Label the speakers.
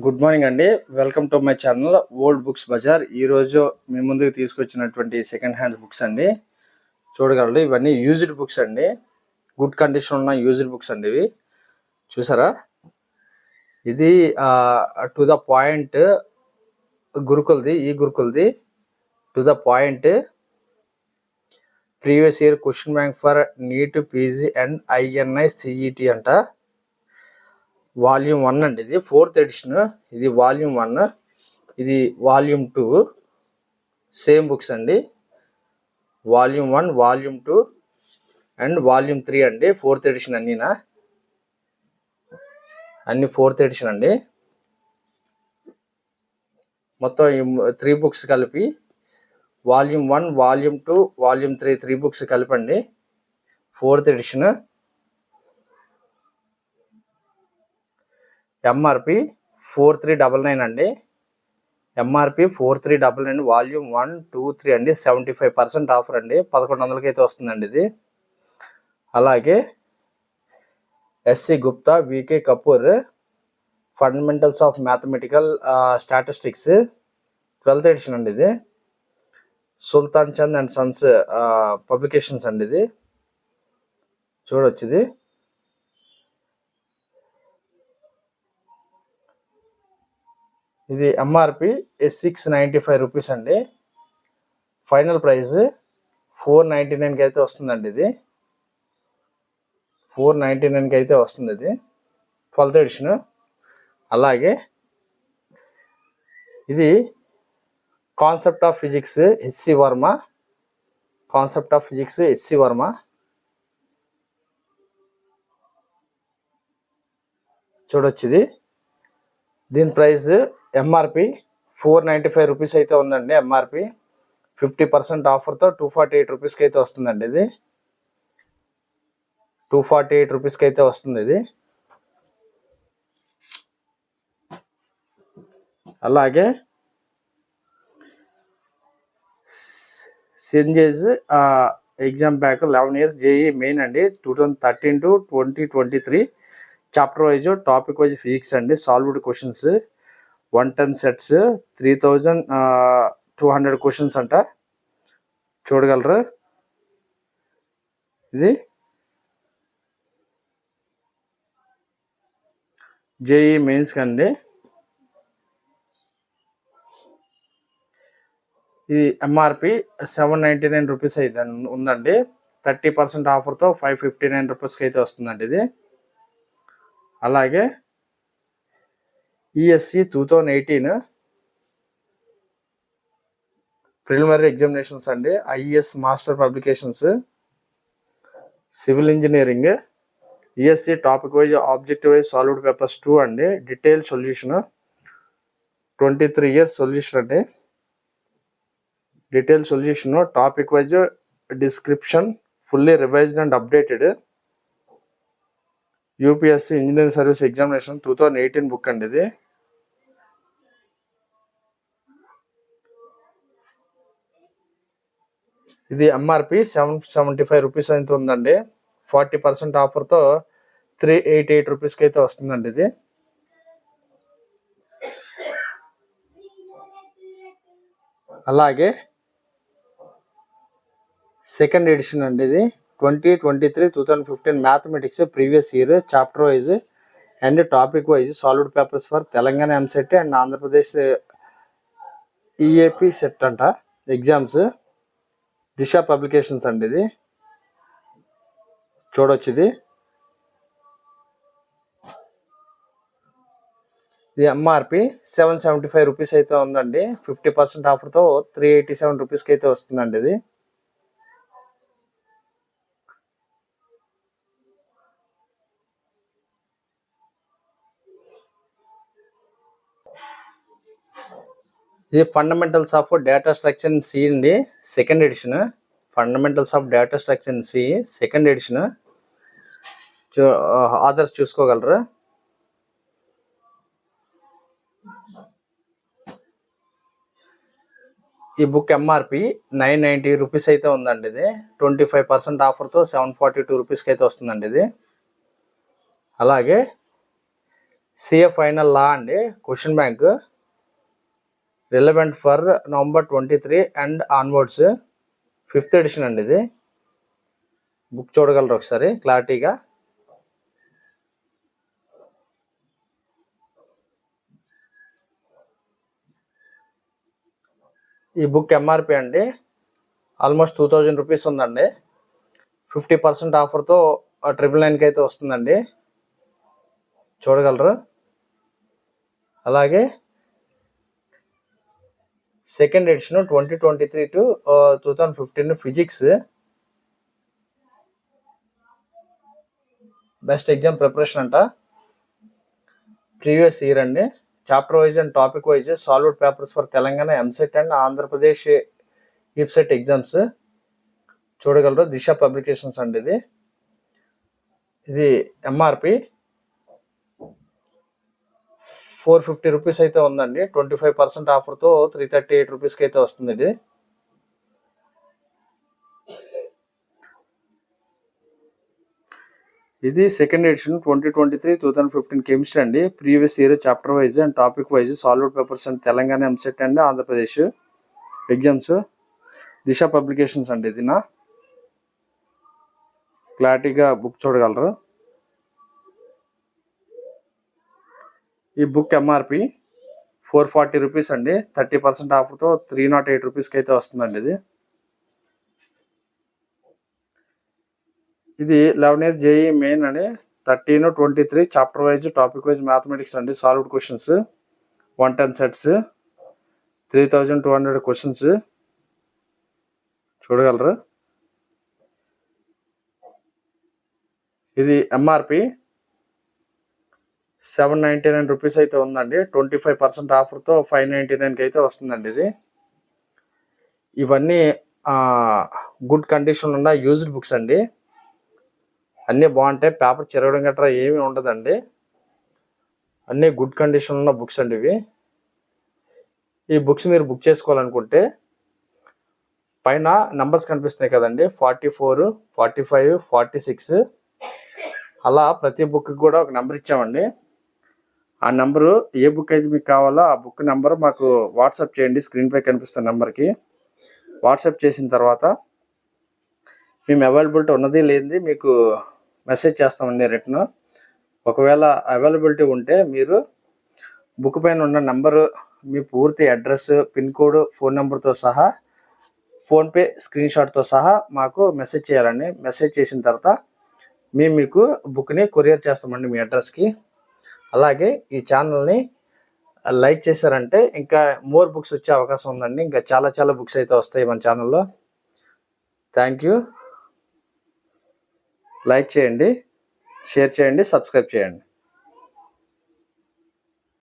Speaker 1: Good morning అండి. Welcome to my channel old books Bazaar. ఈరోజు మీ ముందుకు తీసుకొచ్చినటువంటి సెకండ్ హ్యాండ్ బుక్స్ అండి. చూడగలరు, ఇవన్నీ యూజ్డ్ బుక్స్ అండి. గుడ్ కండిషన్ ఉన్న యూజ్డ్ బుక్స్ అండి. ఇవి చూసారా, ఇది టు ద పాయింట్ గురుకుల్ది. ఈ గురుకుల్ది to the point previous year question bank for NEET, PG and INI CET అంట. వాల్యూమ్ 1 అండి. ఇది 4th ఎడిషన్. ఇది వాల్యూమ్ 1, ఇది వాల్యూమ్ 2. సేమ్ బుక్స్ అండి. వాల్యూమ్ 1, వాల్యూమ్ 2 అండ్ వాల్యూమ్ 3 అండి. 4th ఎడిషన్ అన్ని 4th ఎడిషన్ అండి. మొత్తం ఈ 3 బుక్స్ కలిపి వాల్యూమ్ 1, వాల్యూమ్ 2, వాల్యూమ్ 3, 3 బుక్స్ కలిపండి 4th ఎడిషన్. MRP 4399 అండి. MRP 4399, వాల్యూమ్ 1, 2, 3 అండి. 75% ఆఫర్ అండి. 1100కి అయితే వస్తుందండి ఇది. అలాగే SC Gupta, VK Kapoor fundamentals of mathematical statistics 12th edition అండి. ఇది Sultan Chand and sons publications అండి. ఇది చూడవచ్చు. ఇది MRP 695 రూపీస్ అండి. ఫైనల్ ప్రైస్ 499కి అయితే వస్తుందండి. ఇది 499కి అయితే వస్తుంది. ఇది 12th ఎడిషన్. అలాగే ఇది concept of physics SC Verma. Concept of physics SC Verma చూడొచ్చు. ఇది దీని ప్రైస్ MRP 495 రూపీస్ అయితే ఉందండి. MRP 50% ఆఫర్తో 248 రూపీస్కి అయితే వస్తుందండి. ఇది 248 రూపీస్కి అయితే వస్తుంది. ఇది అలాగే Cengage exam back 11 years JEE main అండి. 2013 to 2023 chapter wise, topic wise physics అండి. సాల్వ్డ్ క్వశ్చన్స్ 110 సెట్స్, 3200 క్వశ్చన్స్ అంట. చూడగలరు. ఇది JEE మెయిన్స్ కండి. ఇది MRP 799 రూపీస్ అయితే ఉందండి. 30% ఆఫర్తో 559 రూపీస్కి అయితే వస్తుందండి. ఇది అలాగే ESC 2018 ప్రిలిమినరీ ఎగ్జామినేషన్స్ అండి. IES master publications, civil engineering, ESC topic wise, objective wise, solved papers 2 అండి. డీటెయిల్ సొల్యూషన్ 23 years సొల్యూషన్ అండి. Detail solution, topic wise description, fully revised and updated. UPSC engineering service examination 2018 book అండి. ఇది MRP 775 rupees అయితే ఉందండి. 40% ఆఫర్తో 388 రూపీస్కి అయితే వస్తుందండి. ఇది అలాగే సెకండ్ ఎడిషన్ అండి. ఇది 2023-2015 mathematics previous year chapter wise and topic wise solved papers for Telangana MCET and Andhra Pradesh EAP set అంట ఎగ్జామ్స్. దిశ పబ్లికేషన్స్ అండి. ఇది చూడొచ్చు. ఇది MRP 775 రూపీస్ అయితే ఉందండి. 50% ఆఫర్తో 387 రూపీస్కి అయితే వస్తుందండి. ఇది fundamentals of data structure in C అండి. Second edition. Fundamentals of data structure in C second edition. Authors చూసుకోగలరు. ఈ బుక్ MRP 990 రూపీస్ అయితే ఉందండి. ఇది 25% ఆఫర్తో 742 రూపీస్కి అయితే వస్తుందండి. ఇది అలాగే సిఏ ఫైనల్ లా అండి, question bank relevant for November 23 and onwards, 5th edition అండి. ఇది బుక్ చూడగలరు ఒకసారి క్లారిటీగా. ఈ బుక్ ఎంఆర్పి అండి ఆల్మోస్ట్ 2000 రూపీస్ ఉందండి. 50% ఆఫర్తో 999కి అయితే వస్తుందండి, చూడగలరు. అలాగే second edition 2023 to 2015 physics best exam preparation అంట. ప్రీవియస్ ఇయర్ అండి, chapter wise and topic wise solved papers for Telangana EAMCET and Andhra Pradesh EAPCET exams, చూడగలరు. దిశ పబ్లికేషన్స్ అండి. ఇది ఎంఆర్పి 450 రూపీస్ అయితే ఉందండి. 25% ఆఫర్తో 338 రూపీస్కి అయితే వస్తుంది. ఇది సెకండ్ ఎడిషన్ 2023-2015 కెమిస్ట్రీ అండి. Previous year chapter wise and topic wise solved papers and Telangana EAMCET and Andhra Pradesh exams, Disha publications అండి. ఇది నా క్లారిటీగా బుక్ చూడగలరు. ఈ బుక్ ఎంఆర్పి 440 రూపీస్ అండి. 30% ఆఫ్తో 308 రూపీస్కి అయితే వస్తుందండి. ఇది 11 ఇయర్స్ జేఈ మెయిన్ అని 13-23 chapter wise topic wise mathematics అండి. సాల్వ్డ్ క్వశ్చన్స్ 110 సెట్స్, 3200 క్వశ్చన్స్, చూడగలరు. ఇది ఎంఆర్పి 799 రూపీస్ అయితే ఉందండి. 25% ఆఫర్తో 599కి అయితే వస్తుందండి. ఇవన్నీ గుడ్ కండిషన్ ఉన్న యూజ్డ్ బుక్స్ అండి. అన్నీ బాగుంటాయి, పేపర్ చెరగడం గట్రా ఏమీ ఉండదండి. అన్నీ గుడ్ కండిషన్ ఉన్న బుక్స్ అండి ఇవి. ఈ బుక్స్ మీరు బుక్ చేసుకోవాలనుకుంటే పైన నంబర్స్ కనిపిస్తున్నాయి కదండి, 44, 45, 46, అలా ప్రతి బుక్కి కూడా ఒక నెంబర్ ఇచ్చామండి. ఆ నెంబరు ఏ బుక్ అయితే మీకు కావాలో ఆ బుక్ నెంబర్ మాకు వాట్సాప్ చేయండి. స్క్రీన్పై కనిపిస్తున్న నెంబర్కి వాట్సాప్ చేసిన తర్వాత మేము అవైలబిలిటీ ఉన్నది లేనిది మీకు మెసేజ్ చేస్తామండి రిటర్న్. ఒకవేళ అవైలబిలిటీ ఉంటే మీరు బుక్ పైన ఉన్న నెంబరు, మీ పూర్తి అడ్రస్, పిన్ కోడ్, ఫోన్ నెంబర్తో సహా, ఫోన్పే స్క్రీన్ షాట్తో సహా మాకు మెసేజ్ చేయాలండి. మెసేజ్ చేసిన తర్వాత మేము మీకు బుక్ని కొరియర్ చేస్తామండి మీ అడ్రస్కి. అలాగే ఈ ఛానల్ని లైక్ చేశారంటే ఇంకా మోర్ బుక్స్ వచ్చే అవకాశం ఉందండి. ఇంకా చాలా బుక్స్ అయితే వస్తాయి మన ఛానల్లో. Thank you. లైక్ చేయండి, షేర్ చేయండి, సబ్స్క్రైబ్ చేయండి.